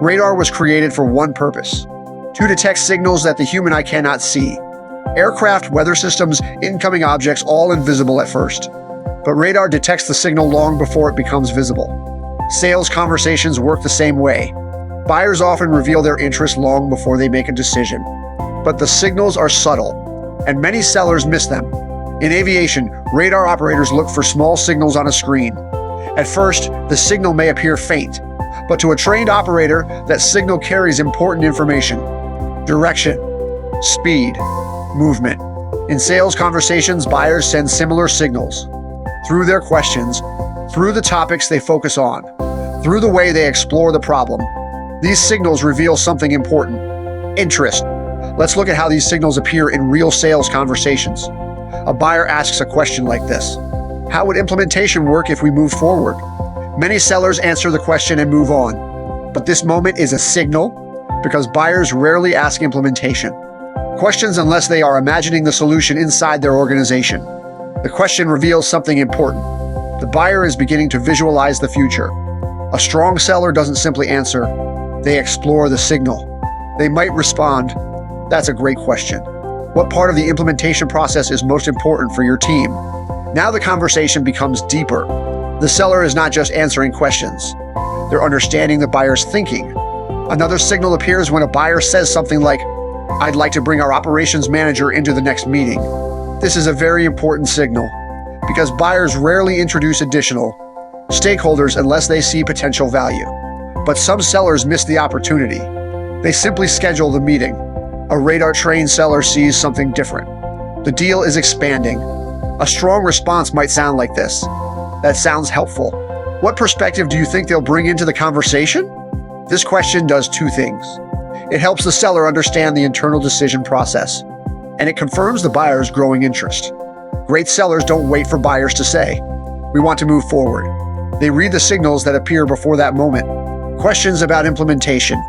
Radar was created for one purpose: to detect signals that the human eye cannot see. Aircraft, weather systems, incoming objects, all invisible at first. But radar detects the signal long before it becomes visible. Sales conversations work the same way. Buyers often reveal their interest long before they make a decision. But the signals are subtle, and many sellers miss them. In aviation, radar operators look for small signals on a screen. At first, the signal may appear faint, but to a trained operator, that signal carries important information: direction, speed, movement. In sales conversations, buyers send similar signals. Through their questions, through the topics they focus on, through the way they explore the problem, these signals reveal something important: interest. Let's look at how these signals appear in real sales conversations. A buyer asks a question like this: how would implementation work if we moved forward? Many sellers answer the question and move on. But this moment is a signal, because buyers rarely ask implementation questions unless they are imagining the solution inside their organization. The question reveals something important. The buyer is beginning to visualize the future. A strong seller doesn't simply answer, they explore the signal. They might respond, "That's a great question. What part of the implementation process is most important for your team?" Now the conversation becomes deeper. The seller is not just answering questions. They're understanding the buyer's thinking. Another signal appears when a buyer says something like, "I'd like to bring our operations manager into the next meeting." This is a very important signal, because buyers rarely introduce additional stakeholders unless they see potential value. But some sellers miss the opportunity. They simply schedule the meeting. A radar-trained seller sees something different. The deal is expanding. A strong response might sound like this: "That sounds helpful. What perspective do you think they'll bring into the conversation?" This question does two things. It helps the seller understand the internal decision process, and it confirms the buyer's growing interest. Great sellers don't wait for buyers to say, "We want to move forward." They read the signals that appear before that moment. Questions about implementation,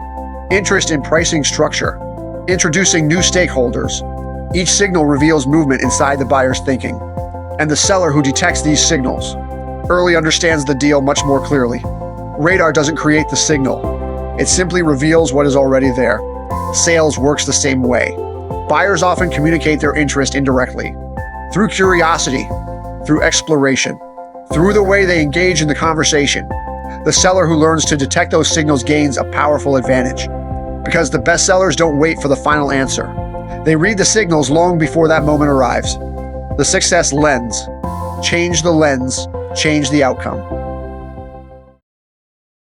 interest in pricing structure, introducing new stakeholders. Each signal reveals movement inside the buyer's thinking, and the seller who detects these signals early understands the deal much more clearly. Radar doesn't create the signal. It simply reveals what is already there. Sales works the same way. Buyers often communicate their interest indirectly, through curiosity, through exploration, through the way they engage in the conversation. The seller who learns to detect those signals gains a powerful advantage, because the best sellers don't wait for the final answer. They read the signals long before that moment arrives. The success lens. Change the lens, change the outcome.